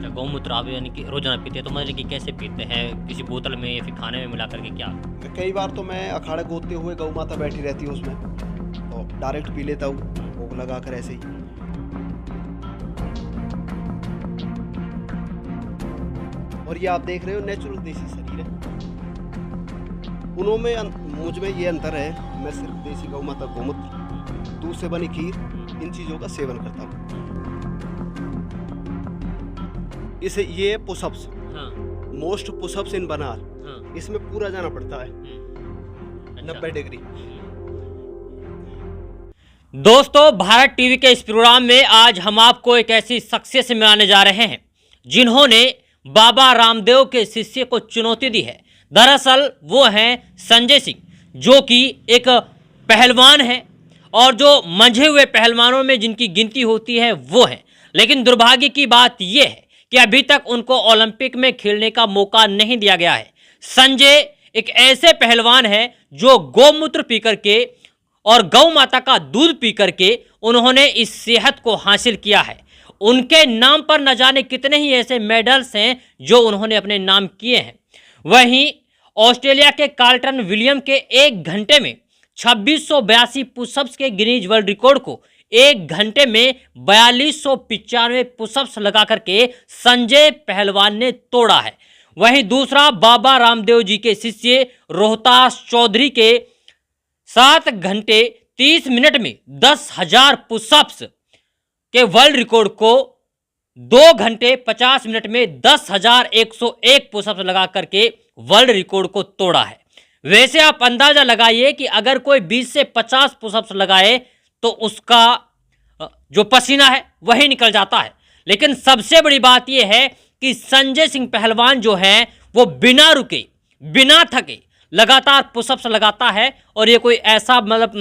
अच्छा, गौमूत्र आप यानी कि रोज़ाना पीते हैं, तो मतलब कि कैसे पीते हैं? किसी बोतल में या फिर खाने में मिला कर के क्या? कई बार तो मैं अखाड़े गोदते हुए गौ माता बैठी रहती है उसमें, तो डायरेक्ट पी लेता हूँ, भोग लगा कर ऐसे ही। और ये आप देख रहे हो नेचुरल देसी शरीर है। उन्होंने मुझ में ये अंतर है, मैं सिर्फ देसी गौ माता गोमूत्र, दूध से बनी खीर, इन चीज़ों का सेवन करता हूँ। इसे ये पुशअप्स, हाँ, मोस्ट पुशअप्स इन बनार, हाँ। इसमें पूरा जाना पड़ता है अच्छा। 90 डिग्री। दोस्तों, भारत टीवी के इस प्रोग्राम में आज हम आपको एक ऐसी शख्सियत से मिलाने जा रहे हैं जिन्होंने बाबा रामदेव के शिष्य को चुनौती दी है। दरअसल वो हैं संजय सिंह, जो कि एक पहलवान हैं और जो मंझे हुए पहलवानों में जिनकी गिनती होती है वो हैं। लेकिन दुर्भाग्य की बात यह है कि अभी तक उनको ओलंपिक में खेलने का मौका नहीं दिया गया है। संजय एक ऐसे पहलवान हैं जो गौमूत्र पी करके और गौ माता का दूध पी करके उन्होंने इस सेहत को हासिल किया है। उनके नाम पर न जाने कितने ही ऐसे मेडल्स हैं जो उन्होंने अपने नाम किए हैं। वहीं ऑस्ट्रेलिया के कार्लटन विलियम के 1 घंटे में 2682 पुशअप्स के गिनीज वर्ल्ड रिकॉर्ड को 1 घंटे में 4295 पुशअप्स लगा करके संजय पहलवान ने तोड़ा है। वहीं दूसरा बाबा रामदेव जी के शिष्य रोहतास चौधरी के 7 घंटे 30 मिनट में 10,000 पुशअप्स के वर्ल्ड रिकॉर्ड को 2 घंटे 50 मिनट में 10,101 पुशअप्स लगा करके वर्ल्ड रिकॉर्ड को तोड़ा है। वैसे आप अंदाजा लगाइए कि अगर कोई 20 से 50 पुशअप्स लगाए तो उसका जो पसीना है वही निकल जाता है। लेकिन सबसे बड़ी बात यह है कि संजय सिंह पहलवान जो है वो बिना रुके, बिना थके लगातार पुशअप्स लगाता है। और ये कोई ऐसा मतलब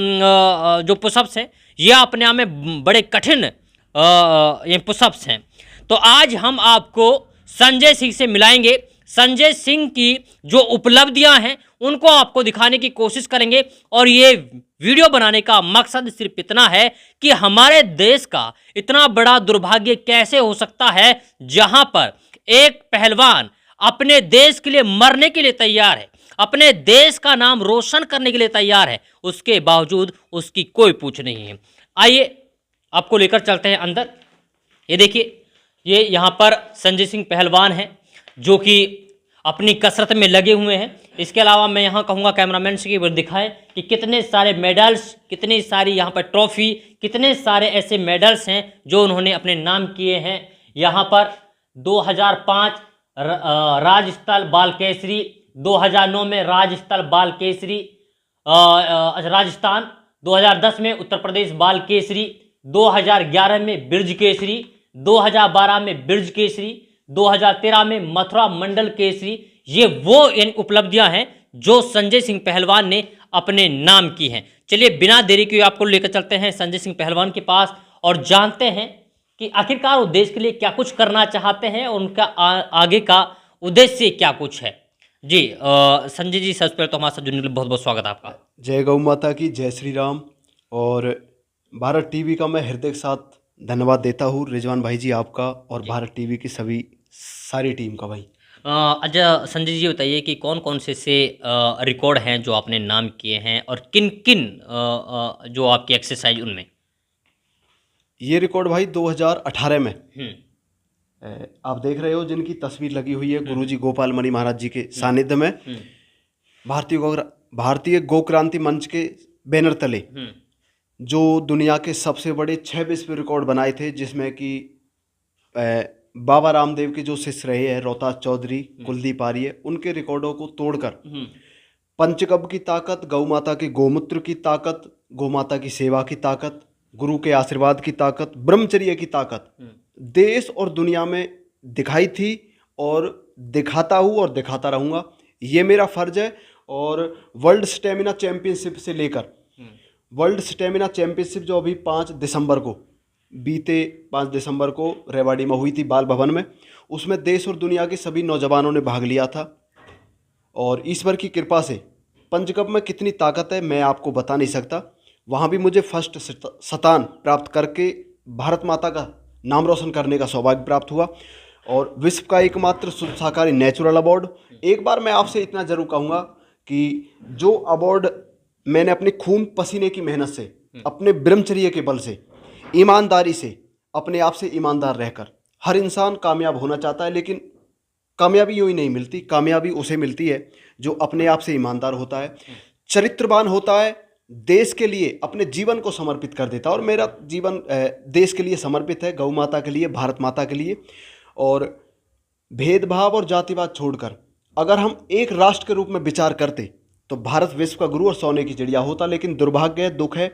जो पुशअप्स है ये अपने आप में बड़े कठिन ये पुशअप्स हैं। तो आज हम आपको संजय सिंह से मिलाएंगे। संजय सिंह की जो उपलब्धियां हैं उनको आपको दिखाने की कोशिश करेंगे। और ये वीडियो बनाने का मकसद सिर्फ इतना है कि हमारे देश का इतना बड़ा दुर्भाग्य कैसे हो सकता है जहां पर एक पहलवान अपने देश के लिए मरने के लिए तैयार है, अपने देश का नाम रोशन करने के लिए तैयार है, उसके बावजूद उसकी कोई पूछ नहीं है। आइए आपको लेकर चलते हैं अंदर। ये देखिए, ये यहाँ पर संजय सिंह पहलवान हैं जो कि अपनी कसरत में लगे हुए हैं। इसके अलावा मैं यहाँ कहूँगा कैमरामैन से कि दिखाएं कि कितने सारे मेडल्स, कितनी सारी यहाँ पर ट्रॉफी, कितने सारे ऐसे मेडल्स हैं जो उन्होंने अपने नाम किए हैं। यहाँ पर 2005 राज्यस्थल बाल केसरी, 2009 में राज्यस्थल बाल केसरी राजस्थान, 2010 में उत्तर प्रदेश बाल केसरी, 2011 में ब्रिज केसरी, 2012 में ब्रिज केसरी, 2013 में मथुरा मंडल केसरी। ये वो उपलब्धियां हैं जो संजय सिंह पहलवान ने अपने नाम की हैं। चलिए बिना देरी के आपको लेकर चलते हैं संजय सिंह पहलवान के पास और जानते हैं कि आखिरकार वो देश के लिए क्या कुछ करना चाहते हैं और उनका आगे का उद्देश्य क्या कुछ है। जी संजय जी, सबसे पहले तो हमारे साथ जुड़ने के लिए बहुत बहुत स्वागत है आपका। जय गौ माता की, जय श्री राम। और भारत टीवी का मैं हृदय के साथ धन्यवाद देता हूँ रिजवान भाई जी आपका, और भारत टीवी की सारी टीम का भाई। अच्छा संजय जी, बताइए कि कौन कौन से रिकॉर्ड हैं जो आपने नाम किए हैं और किन किन जो आपकी एक्सरसाइज उनमें। ये रिकॉर्ड भाई 2018 में आप देख रहे हो जिनकी तस्वीर लगी हुई है गुरुजी गोपाल मणि महाराज जी के सानिध्य में, भारतीय गो क्रांति मंच के बैनर तले जो दुनिया के सबसे बड़े 6 विश्व रिकॉर्ड बनाए थे, जिसमें कि बाबा रामदेव के जो शिष्य रहे हैं रोहतास चौधरी, कुलदीप आर्य, उनके रिकॉर्डों को तोड़कर पंचकब की ताकत, गौ माता के गोमूत्र की ताकत, गौ माता की सेवा की ताकत, गुरु के आशीर्वाद की ताकत, ब्रह्मचर्य की ताकत देश और दुनिया में दिखाई थी और दिखाता हूँ और दिखाता रहूँगा। ये मेरा फर्ज है। और वर्ल्ड स्टेमिना चैंपियनशिप से लेकर वर्ल्ड स्टेमिना चैंपियनशिप जो अभी 5 दिसंबर को रेवाड़ी में हुई थी बाल भवन में, उसमें देश और दुनिया के सभी नौजवानों ने भाग लिया था। और ईश्वर की कृपा से पंचकब में कितनी ताकत है मैं आपको बता नहीं सकता। वहाँ भी मुझे फर्स्ट स्थान प्राप्त करके भारत माता का नाम रोशन करने का सौभाग्य प्राप्त हुआ। और विश्व का एकमात्र शुद्ध शाकाहारी नेचुरल अवार्ड। एक बार मैं आपसे इतना जरूर कहूँगा कि जो अवार्ड मैंने अपने खून पसीने की मेहनत से, अपने ब्रह्मचर्य के बल से, ईमानदारी से, अपने आप से ईमानदार रहकर, हर इंसान कामयाब होना चाहता है, लेकिन कामयाबी यूँ ही नहीं मिलती। कामयाबी उसे मिलती है जो अपने आप से ईमानदार होता है, चरित्रवान होता है, देश के लिए अपने जीवन को समर्पित कर देता है। और मेरा जीवन देश के लिए समर्पित है, गौ माता के लिए, भारत माता के लिए। और भेदभाव और जातिवाद छोड़कर अगर हम एक राष्ट्र के रूप में विचार करते तो भारत विश्व का गुरु और सोने की चिड़िया होता। लेकिन दुर्भाग्य है, दुख है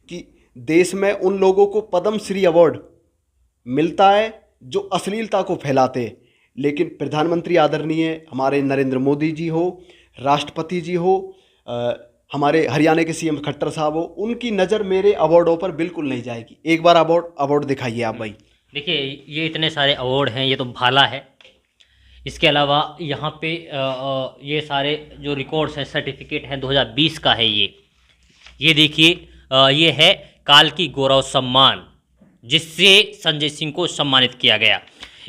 कि देश में उन लोगों को पद्म श्री अवार्ड मिलता है जो अश्लीलता को फैलाते हैं। लेकिन प्रधानमंत्री आदरणीय हमारे नरेंद्र मोदी जी हो, राष्ट्रपति जी हो, हमारे हरियाणा के सीएम खट्टर साहब हो, उनकी नज़र मेरे अवार्डों पर बिल्कुल नहीं जाएगी। एक बार अवार्ड दिखाइए आप भाई। देखिए, ये इतने सारे अवार्ड हैं, ये तो भाला है। इसके अलावा यहाँ पे ये सारे जो रिकॉर्ड्स हैं, सर्टिफिकेट हैं, 2020 का है ये देखिए, ये है काल की गौरव सम्मान, जिससे संजय सिंह को सम्मानित किया गया।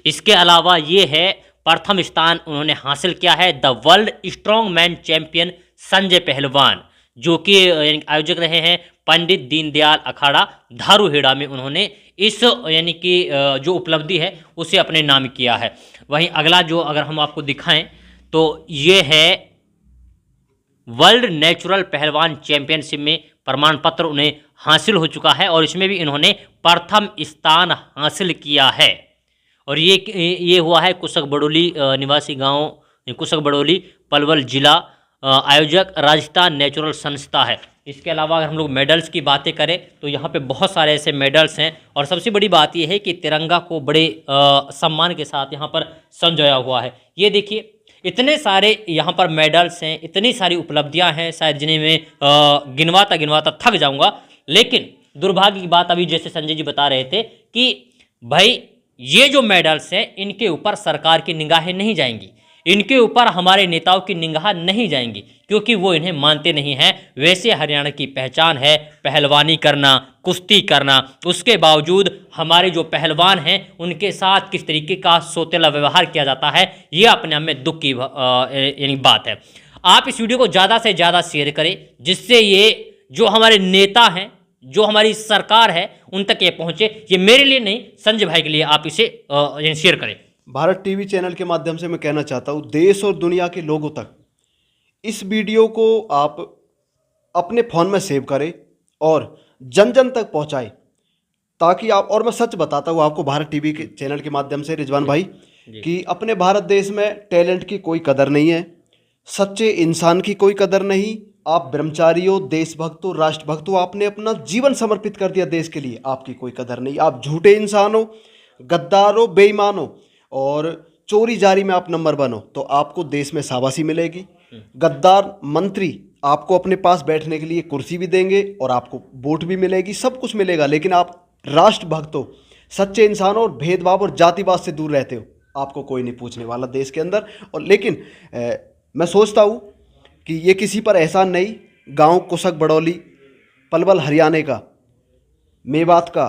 इसके अलावा ये है प्रथम स्थान उन्होंने हासिल किया है the world strong man champion Sanjay पहलवान, जो कि आयोजक रहे हैं पंडित दीनदयाल अखाड़ा धारूहेड़ा में। उन्होंने इस यानी कि जो उपलब्धि है उसे अपने नाम किया है। वहीं अगला जो अगर हम आपको दिखाएं तो ये है वर्ल्ड नेचुरल पहलवान चैंपियनशिप में प्रमाण पत्र उन्हें हासिल हो चुका है और इसमें भी इन्होंने प्रथम स्थान हासिल किया है। और ये हुआ है कुशक बड़ोली निवासी गांव, कुशक बड़ोली पलवल जिला। आयोजक राजस्थान नेचुरल संस्था है। इसके अलावा अगर हम लोग मेडल्स की बातें करें तो यहाँ पे बहुत सारे ऐसे मेडल्स हैं। और सबसे बड़ी बात यह है कि तिरंगा को बड़े सम्मान के साथ यहाँ पर संजोया हुआ है। ये देखिए, इतने सारे यहाँ पर मेडल्स हैं, इतनी सारी उपलब्धियाँ हैं, शायद जिन्हें मैं गिनवाता थक जाऊँगा। लेकिन दुर्भाग्य की बात, अभी जैसे संजय जी बता रहे थे कि भाई ये जो मेडल्स हैं इनके ऊपर सरकार की निगाहें नहीं जाएंगी, इनके ऊपर हमारे नेताओं की निगाह नहीं जाएंगी, क्योंकि वो इन्हें मानते नहीं हैं। वैसे हरियाणा की पहचान है पहलवानी करना, कुश्ती करना। उसके बावजूद हमारे जो पहलवान हैं उनके साथ किस तरीके का सौतेला व्यवहार किया जाता है, ये अपने आप में दुख की यानी बात है। आप इस वीडियो को ज़्यादा से ज़्यादा शेयर करें, जिससे ये जो हमारे नेता हैं, जो हमारी सरकार है, उन तक ये पहुँचे। ये मेरे लिए नहीं, संजय भाई के लिए आप इसे शेयर करें। भारत टीवी चैनल के माध्यम से मैं कहना चाहता हूँ देश और दुनिया के लोगों तक इस वीडियो को आप अपने फ़ोन में सेव करें और जन जन तक पहुँचाएं, ताकि आप, और मैं सच बताता हूँ आपको भारत टीवी के चैनल के माध्यम से रिजवान भाई, कि अपने भारत देश में टैलेंट की कोई कदर नहीं है, सच्चे इंसान की कोई कदर नहीं। आप ब्रह्मचारी हो, देशभक्त हो, राष्ट्रभक्त हो, आपने अपना जीवन समर्पित कर दिया देश के लिए, आपकी कोई कदर नहीं। आप झूठे इंसान हो, गद्दार हो, बेईमान हो और चोरी जारी में आप नंबर 1 हो, तो आपको देश में शाबाशी मिलेगी। गद्दार मंत्री आपको अपने पास बैठने के लिए कुर्सी भी देंगे और आपको वोट भी मिलेगी, सब कुछ मिलेगा। लेकिन आप राष्ट्रभक्त हो, सच्चे इंसान हो और भेदभाव और जातिवाद से दूर रहते हो, आपको कोई नहीं पूछने वाला देश के अंदर। और लेकिन मैं सोचता हूँ कि ये किसी पर एहसान नहीं। गांव कुशक बड़ौली पलवल हरियाणा का, मेवात का,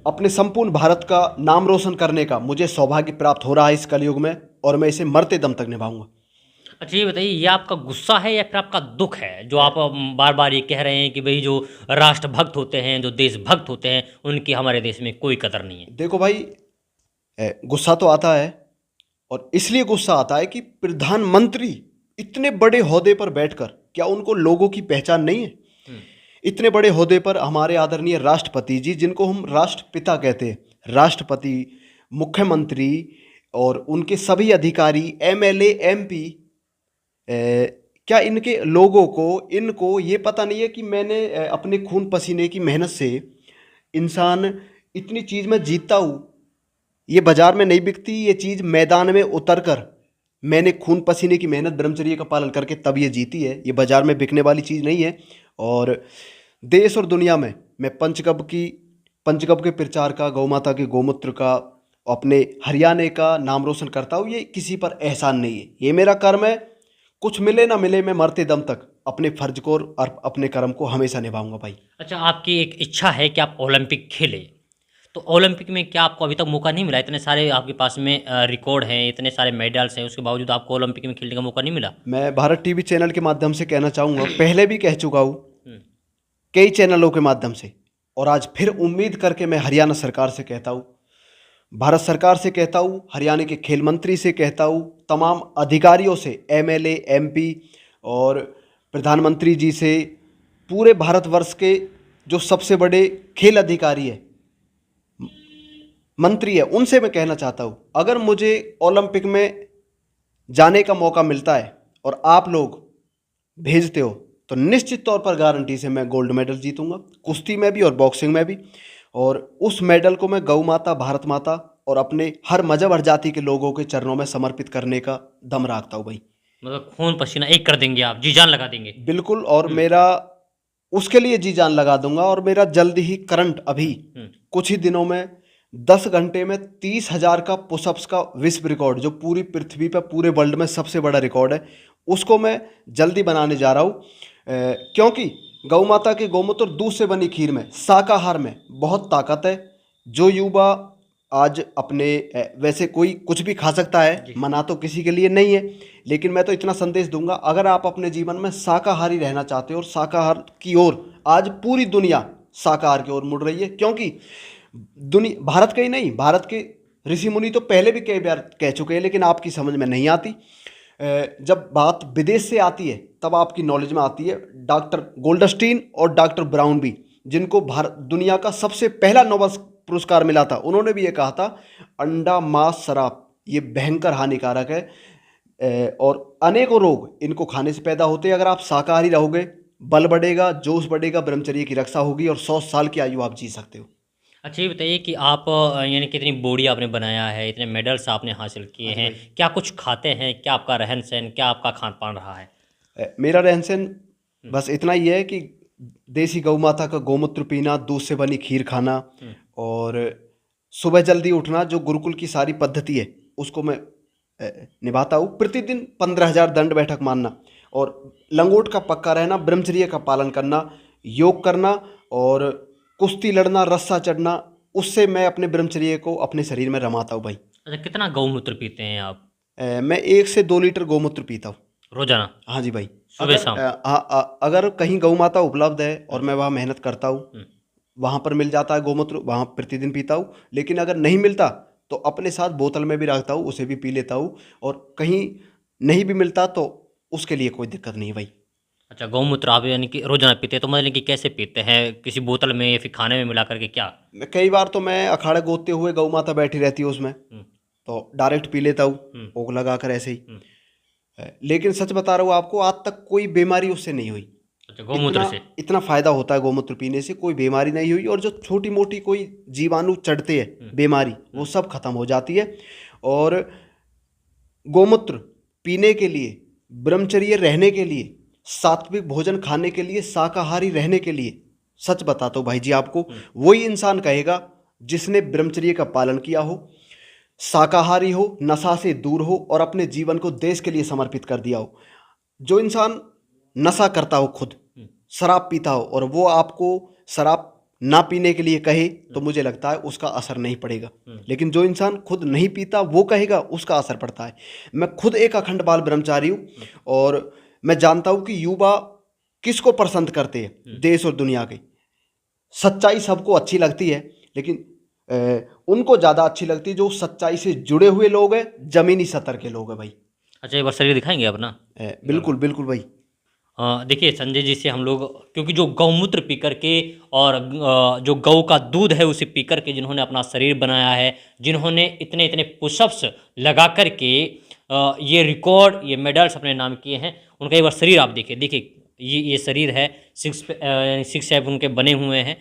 अपने संपूर्ण भारत का नाम रोशन करने का मुझे सौभाग्य प्राप्त हो रहा है इस कलयुग में, और मैं इसे मरते दम तक निभाऊंगा। अच्छा, ये बताइए, ये आपका गुस्सा है या फिर आपका दुख है, जो आप बार बार ये कह रहे हैं कि भाई जो राष्ट्रभक्त होते हैं, जो देशभक्त होते हैं, उनकी हमारे देश में कोई कदर नहीं है? देखो भाई, गुस्सा तो आता है, और इसलिए गुस्सा आता है कि प्रधानमंत्री इतने बड़े ओहदे पर बैठकर, क्या उनको लोगों की पहचान नहीं है? इतने बड़े ओहदे पर हमारे आदरणीय राष्ट्रपति जी, जिनको हम राष्ट्रपिता कहते हैं, राष्ट्रपति, मुख्यमंत्री और उनके सभी अधिकारी, एमएलए, एमपी, क्या इनके लोगों को, इनको ये पता नहीं है कि मैंने अपने खून पसीने की मेहनत से इंसान इतनी चीज़ में जीतता हूँ। ये बाजार में नहीं बिकती, ये चीज़ मैदान में उतर कर मैंने खून पसीने की मेहनत, ब्रह्मचर्य का पालन करके तब ये जीती है। ये बाजार में बिकने वाली चीज़ नहीं है। और देश और दुनिया में मैं पंचगव्य के प्रचार का, गौ माता के गोमूत्र का, अपने हरियाणा का नाम रोशन करता हूँ। ये किसी पर एहसान नहीं है, ये मेरा कर्म है। कुछ मिले ना मिले, मैं मरते दम तक अपने फर्ज को और अपने कर्म को हमेशा निभाऊंगा भाई। अच्छा, आपकी एक इच्छा है कि आप ओलंपिक खेलें, तो ओलंपिक में क्या आपको अभी तक मौका नहीं मिला? इतने सारे आपके पास में रिकॉर्ड हैं, इतने सारे मेडल्स हैं, उसके बावजूद आपको ओलंपिक में खेलने का मौका नहीं मिला? मैं भारत टीवी चैनल के माध्यम से कहना चाहूँगा, पहले भी कह चुका हूँ हम्म, कई चैनलों के माध्यम से, और आज फिर उम्मीद करके मैं हरियाणा सरकार से कहता हूँ, भारत सरकार से कहता हूँ, हरियाणा के खेल मंत्री से कहता हूँ, तमाम अधिकारियों से, एमएलए, एमपी और प्रधानमंत्री जी से, पूरे भारतवर्ष के जो सबसे बड़े खेल अधिकारी है, मंत्री है, उनसे मैं कहना चाहता हूँ, अगर मुझे ओलंपिक में जाने का मौका मिलता है और आप लोग भेजते हो तो निश्चित तौर पर गारंटी से मैं गोल्ड मेडल जीतूंगा, कुश्ती में भी और बॉक्सिंग में भी। और उस मेडल को मैं गौ माता, भारत माता और अपने हर मजहब और जाति के लोगों के चरणों में समर्पित करने का दम रखता हूँ भाई। मतलब खून पसीना एक कर देंगे आप, जी जान लगा देंगे? बिल्कुल, और मेरा उसके लिए जी जान लगा दूंगा। और मेरा जल्द ही करंट अभी कुछ ही दिनों में 10 घंटे में 30,000 का पुशअप्स का विश्व रिकॉर्ड, जो पूरी पृथ्वी पर, पूरे वर्ल्ड में सबसे बड़ा रिकॉर्ड है, उसको मैं जल्दी बनाने जा रहा हूँ। क्योंकि गौ माता के गौमूत्र, दूध से बनी खीर में, शाकाहार में बहुत ताकत है। जो युवा आज अपने वैसे कोई कुछ भी खा सकता है, मना तो किसी के लिए नहीं है, लेकिन मैं तो इतना संदेश दूंगा, अगर आप अपने जीवन में शाकाहारी रहना चाहते हो, और शाकाहार की ओर आज पूरी दुनिया शाकाहार की ओर मुड़ रही है, क्योंकि दुनिया, भारत का ही नहीं, भारत के ऋषि मुनि तो पहले भी कई बार कह चुके हैं, लेकिन आपकी समझ में नहीं आती। जब बात विदेश से आती है तब आपकी नॉलेज में आती है। डॉक्टर गोल्डस्टीन और डॉक्टर ब्राउन भी, जिनको भारत दुनिया का सबसे पहला नोबेल पुरस्कार मिला था, उन्होंने भी ये कहा था, अंडा, मांस, शराब ये भयंकर हानिकारक है और अनेकों रोग इनको खाने से पैदा होते हैं। अगर आप शाकाहारी रहोगे, बल बढ़ेगा, जोश बढ़ेगा, ब्रह्मचर्य की रक्षा होगी और 100 साल की आयु आप जी सकते हो। अच्छा ये बताइए कि आप यानी कितनी बॉडी आपने बनाया है, इतने मेडल्स आपने हासिल किए हैं, क्या कुछ खाते हैं, क्या आपका रहन सहन, क्या आपका खान पान रहा है? मेरा रहन सहन बस इतना ही है कि देसी गौ माता का गौमूत्र पीना, दूध से बनी खीर खाना, और सुबह जल्दी उठना, जो गुरुकुल की सारी पद्धति है उसको मैं निभाता हूँ। प्रतिदिन 15,000 दंड बैठक मानना, और लंगोट का पक्का रहना, ब्रह्मचर्य का पालन करना, योग करना और कुश्ती लड़ना, रस्सा चढ़ना, उससे मैं अपने ब्रह्मचर्य को अपने शरीर में रमाता हूँ भाई। अच्छा कितना गौमूत्र पीते हैं आप? मैं 1 से 2 लीटर गौमूत्र पीता हूँ रोजाना? हाँ जी भाई। सुबह शाम? अगर कहीं गौ माता उपलब्ध है और मैं वहाँ मेहनत करता हूँ, वहाँ पर मिल जाता है गौमूत्र, वहाँ प्रतिदिन पीता हूँ। लेकिन अगर नहीं मिलता तो अपने साथ बोतल में भी रखता हूँ, उसे भी पी लेता हूँ। और कहीं नहीं भी मिलता तो उसके लिए कोई दिक्कत नहीं भाई। अच्छा गौमूत्र आप यानी कि रोजाना पीते हैं, तो मतलब कि कैसे पीते हैं, किसी बोतल में या फिर खाने में मिला करके, क्या? कई बार तो मैं अखाड़े गोदते हुए, गौ माता बैठी रहती है उसमें, तो डायरेक्ट पी लेता हूँ, ओग लगा कर ऐसे ही। लेकिन सच बता रहा हूँ आपको, आज तक कोई बीमारी उससे नहीं हुई। अच्छा गौमूत्र से इतना फायदा होता है गौमूत्र पीने से, कोई बीमारी नहीं हुई। और जो छोटी मोटी कोई जीवाणु चढ़ते हैं बीमारी, वो सब खत्म हो जाती है। और गौमूत्र पीने के लिए, ब्रह्मचर्य रहने के लिए, सात्विक भोजन खाने के लिए, शाकाहारी रहने के लिए, सच बताता हूँ भाई जी आपको, वही इंसान कहेगा जिसने ब्रह्मचर्य का पालन किया हो, शाकाहारी हो, नशा से दूर हो और अपने जीवन को देश के लिए समर्पित कर दिया हो। जो इंसान नशा करता हो, खुद शराब पीता हो, और वो आपको शराब ना पीने के लिए कहे, तो मुझे लगता है उसका असर नहीं पड़ेगा। लेकिन जो इंसान खुद नहीं पीता वो कहेगा, उसका असर पड़ता है। मैं खुद एक अखंड बाल ब्रह्मचारी हूँ, और मैं जानता हूँ कि युवा किसको पसंद करते हैं, देश और दुनिया के। सच्चाई सबको अच्छी लगती है, लेकिन उनको ज़्यादा अच्छी लगती है जो सच्चाई से जुड़े हुए लोग हैं, जमीनी सतर के लोग हैं भाई। अच्छा एक बार शरीर दिखाएंगे अपना? बिल्कुल बिल्कुल भाई। देखिए संजय जी से हम लोग, क्योंकि जो गौमूत्र पी करके और जो गौ का दूध है उसे पी करके जिन्होंने अपना शरीर बनाया है, जिन्होंने इतने इतने पुशअप्स लगा करके ये रिकॉर्ड, ये मेडल्स अपने नाम किए हैं, उनका एक बार शरीर आप देखिए ये शरीर है, सिक्स एब उनके बने हुए हैं।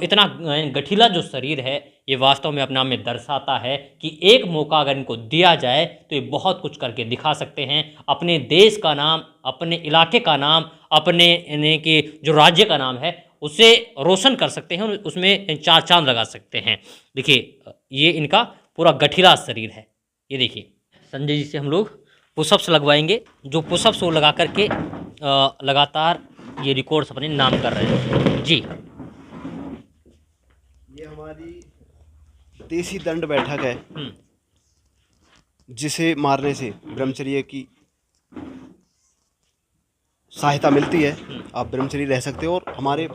इतना गठीला जो शरीर है, ये वास्तव में अपने आप में दर्शाता है कि एक मौका अगर इनको दिया जाए तो ये बहुत कुछ करके दिखा सकते हैं। अपने देश का नाम, अपने इलाके का नाम, अपने यानी कि जो राज्य का नाम है उसे रोशन कर सकते हैं, उसमें 4 चांद लगा सकते हैं। देखिए ये इनका पूरा गठीला शरीर है। ये देखिए संजय जी से हम लोग पुशअप्स लगवाएंगे, जो पुशअप्स वो लगा करके लगातार ये रिकॉर्ड्स अपने नाम कर रहे हैं जी। ये हमारी देसी दंड बैठक है, जिसे मारने से ब्रह्मचर्य की सहायता मिलती है, आप ब्रह्मचर्य रह सकते हो। और हमारे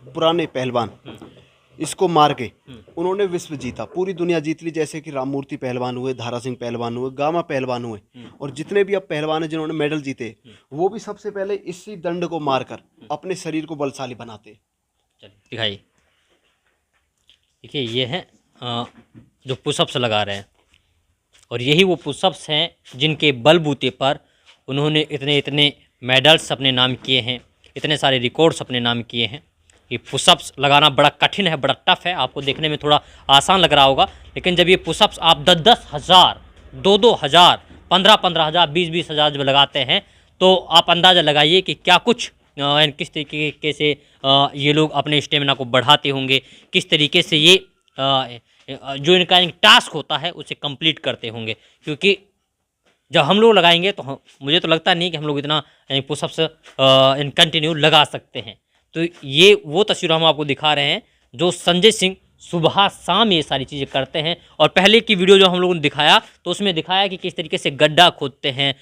पुराने पहलवान इसको मार के उन्होंने विश्व जीता, पूरी दुनिया जीत ली। जैसे कि राममूर्ति पहलवान हुए, धारा सिंह पहलवान हुए, गामा पहलवान हुए, और जितने भी अब पहलवान हैं जिन्होंने मेडल जीते, वो भी सबसे पहले इसी दंड को मारकर अपने शरीर को बलशाली बनाते। चलिए दिखाइए। देखिए ये है जो पुशअप्स लगा रहे हैं, और यही वो पुशअप्स हैं जिनके बलबूते पर उन्होंने इतने इतने मेडल्स अपने नाम किए हैं, इतने सारे रिकॉर्ड्स अपने नाम किए हैं। ये पुशअप्स लगाना बड़ा कठिन है, बड़ा टफ है। आपको देखने में थोड़ा आसान लग रहा होगा, लेकिन जब ये पुशअप्स आप 10-10 हज़ार, 2-2 हज़ार, 15-15 हज़ार, 20-20 हज़ार जब लगाते हैं, तो आप अंदाज़ा लगाइए कि क्या कुछ किस तरीके से ये लोग अपने स्टेमिना को बढ़ाते होंगे, किस तरीके से ये जो इनका एक टास्क होता है उसे कंप्लीट करते होंगे। क्योंकि जब हम लोग लगाएंगे तो मुझे तो लगता नहीं कि हम लोग इतना पुशअप्स इन कंटिन्यू लगा सकते हैं। तो ये वो तस्वीर हम आपको दिखा रहे हैं जो संजय सिंह सुबह शाम ये सारी चीज़ें करते हैं। और पहले की वीडियो जो हम लोगों ने दिखाया तो उसमें दिखाया कि किस तरीके से गड्ढा खोदते हैं,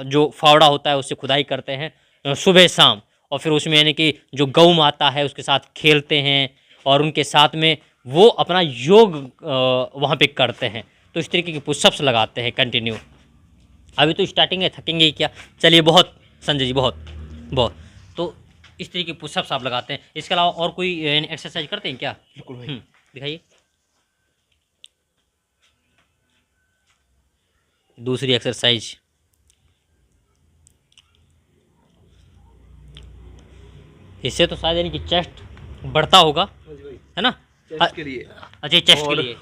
जो फावड़ा होता है उससे खुदाई करते हैं सुबह शाम, और फिर उसमें यानी कि जो गौ माता है उसके साथ खेलते हैं, और उनके साथ में वो अपना योग वहाँ पे करते हैं। तो इस तरीके के पुशअप्स लगाते हैं कंटिन्यू। अभी तो स्टार्टिंग है, थकेंगे ही क्या। चलिए बहुत संजय जी, बहुत बहुत। तो इस तरीके के पुशअप्स आप लगाते हैं, इसके अलावा और कोई एक्सरसाइज करते हैं क्या? बिल्कुल भाई। दिखाइए दूसरी एक्सरसाइज। इससे तो शायद यानी कि चेस्ट बढ़ता होगा, है ना? चेस्ट के लिए। अच्छा, चेस्ट के लिए।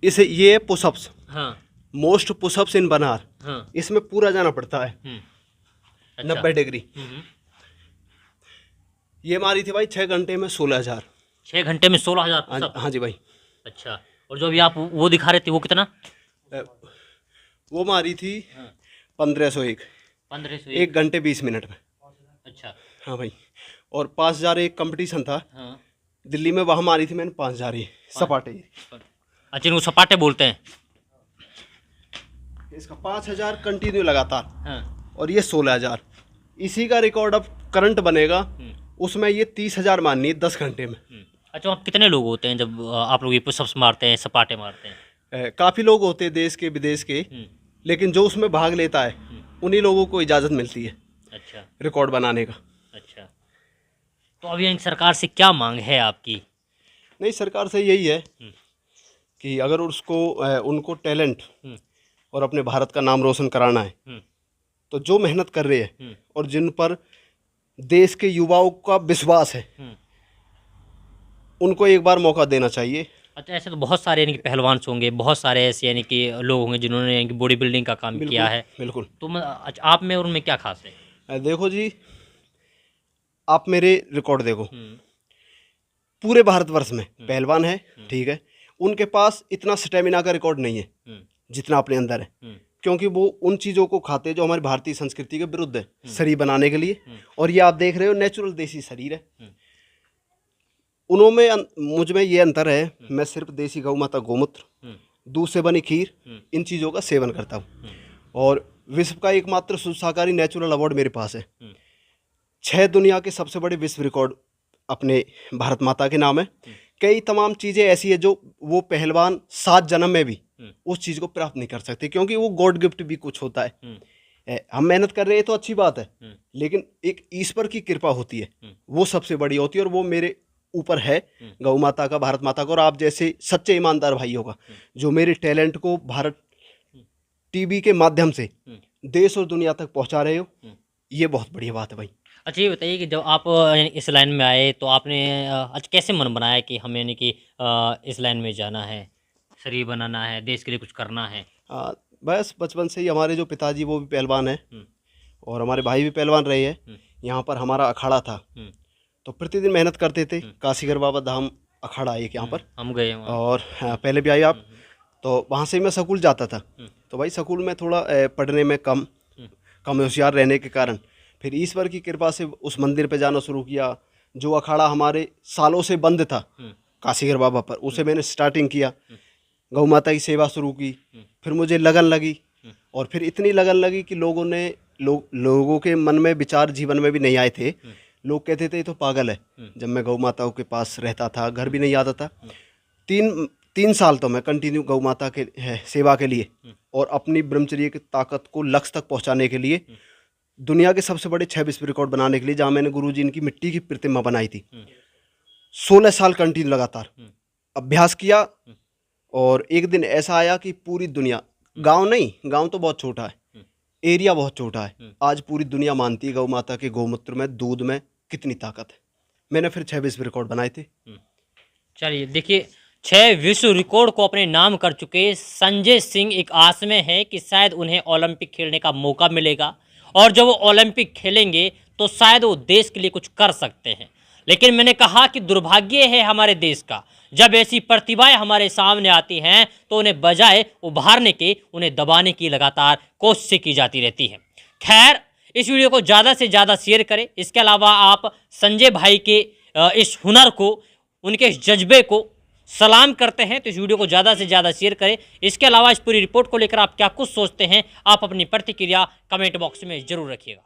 इसे ये पुशअप्स, हाँ मोस्ट पुशअप्स इन बनार, हाँ। इसमें पूरा जाना पड़ता है। अच्छा। 90 डिग्री। ये मारी थी भाई 6 घंटे में 16,000। 6 घंटे में 16,000 पुशअप? हाँ जी भाई। अच्छा, और जो अभी आप वो दिखा रहे थे वो कितना? वो मारी थी 1501। 1501 1 घंटे 20 मिनट में। अच्छा। हाँ भाई। और 5,000 एक कंपटीशन था हाँ। दिल्ली में, वहाँ मारी थी मैंने 5,000 ही सपाटे। अच्छा, इनको सपाटे बोलते हैं। इसका 5,000 कंटिन्यू लगातार। हाँ। और ये 16,000। इसी का रिकॉर्ड अब करंट बनेगा, उसमें ये 30,000 माननी है 10 घंटे में। अच्छा, वहाँ कितने लोग होते हैं जब आप लोग ये पुशअप्स मारते हैं, सपाटे मारते हैं? काफ़ी लोग होते हैं देश के विदेश के, लेकिन जो उसमें भाग लेता है उन्हीं लोगों को इजाज़त मिलती है अच्छा रिकॉर्ड बनाने का। अच्छा, तो अभी यानी सरकार से क्या मांग है आपकी? नहीं, सरकार से यही है कि अगर उसको उनको टैलेंट और अपने भारत का नाम रोशन कराना है, तो जो मेहनत कर रहे हैं और जिन पर देश के युवाओं का विश्वास है, उनको एक बार मौका देना चाहिए। अच्छा, ऐसे तो बहुत सारे यानी कि पहलवान होंगे, बहुत सारे ऐसे यानी कि लोग होंगे जिन्होंने यानी कि बॉडी बिल्डिंग का काम किया है। बिल्कुल। तो अच्छा, आप में और उनमें क्या खास है? देखो जी, आप मेरे रिकॉर्ड देखो, पूरे भारतवर्ष में पहलवान है, ठीक है, उनके पास इतना स्टेमिना का रिकॉर्ड नहीं है जितना अपने अंदर है, क्योंकि वो उन चीज़ों को खाते जो हमारी भारतीय संस्कृति के विरुद्ध है शरीर बनाने के लिए। और ये आप देख रहे हो नेचुरल देसी शरीर है। उनमें मुझ में ये अंतर है, मैं सिर्फ देसी गौ माता गोमूत्र, दूध से बनी खीर, इन चीज़ों का सेवन करता हूँ। और विश्व का एकमात्र शुद्ध शाकाहारी नेचुरल अवार्ड मेरे पास है। 6 दुनिया के सबसे बड़े विश्व रिकॉर्ड अपने भारत माता के नाम है। कई तमाम चीज़ें ऐसी है जो वो पहलवान 7 जन्म में भी उस चीज़ को प्राप्त नहीं कर सकते, क्योंकि वो गॉड गिफ्ट भी कुछ होता है। हम मेहनत कर रहे हैं तो अच्छी बात है, लेकिन एक ईश्वर की कृपा होती है, वो सबसे बड़ी होती है। और वो मेरे ऊपर है, गौ माता का, भारत माता का, और आप जैसे सच्चे ईमानदार भाइयों का, जो मेरे टैलेंट को भारत टीवी के माध्यम से देश और दुनिया तक पहुंचा रहे हो, ये बहुत बढ़िया बात है भाई। अच्छा, ये बताइए कि जब आप इस लाइन में आए तो आपने अच्छा कैसे मन बनाया कि हमें यानी कि इस लाइन में जाना है, शरीर बनाना है, देश के लिए कुछ करना है? बस बचपन से ही हमारे जो पिताजी वो भी पहलवान हैं, और हमारे भाई भी पहलवान रहे हैं। यहाँ पर हमारा अखाड़ा था, तो प्रतिदिन मेहनत करते थे। काशीगर बाबा धाम अखाड़ा एक यहाँ पर, हम गए वहाँ। और पहले भी आए आप, तो वहाँ से मैं स्कूल जाता था। तो भाई स्कूल में थोड़ा पढ़ने में कम होशियार रहने के कारण फिर ईश्वर की कृपा से उस मंदिर पे जाना शुरू किया। जो अखाड़ा हमारे सालों से बंद था, काशीगर बाबा पर, उसे मैंने स्टार्टिंग किया, गौ माता की सेवा शुरू की। फिर मुझे लगन लगी, और फिर इतनी लगन लगी कि लोगों के मन में विचार जीवन में भी नहीं आए थे। लोग कहते थे ये तो पागल है। जब मैं गौ माताओं के पास रहता था, घर भी नहीं आता था। 3 साल तो मैं कंटिन्यू गौ माता के सेवा के लिए और अपनी ब्रह्मचर्य की ताकत को लक्ष्य तक पहुंचाने के लिए, दुनिया के सबसे बड़े 6 विश्व रिकॉर्ड बनाने के लिए, जहाँ मैंने गुरुजी इनकी मिट्टी की प्रतिमा बनाई थी, 16 साल कंटिन्यू लगातार अभ्यास किया। और एक दिन ऐसा आया कि पूरी दुनिया, गांव नहीं, गांव तो बहुत छोटा है, एरिया बहुत छोटा है, आज पूरी दुनिया मानती है गौ माता के गौमूत्र में, दूध में कितनी ताकत है। मैंने फिर 6 विश्व रिकॉर्ड बनाए थे। चलिए देखिए, 6 विश्व रिकॉर्ड को अपने नाम कर चुके संजय सिंह एक आस में है कि शायद उन्हें ओलंपिक खेलने का मौका मिलेगा, और जब वो ओलंपिक खेलेंगे तो शायद वो देश के लिए कुछ कर सकते हैं। लेकिन मैंने कहा कि दुर्भाग्य है हमारे देश का, जब ऐसी प्रतिभाएं हमारे सामने आती हैं तो उन्हें बजाय उभारने के, उन्हें दबाने की लगातार कोशिशें की जाती रहती हैं। खैर, इस वीडियो को ज़्यादा से ज़्यादा शेयर करें। इसके अलावा आप संजय भाई के इस हुनर को, उनके इस जज्बे को सलाम करते हैं तो इस वीडियो को ज़्यादा से ज़्यादा शेयर करें। इसके अलावा इस पूरी रिपोर्ट को लेकर आप क्या कुछ सोचते हैं, आप अपनी प्रतिक्रिया कमेंट बॉक्स में ज़रूर रखिएगा।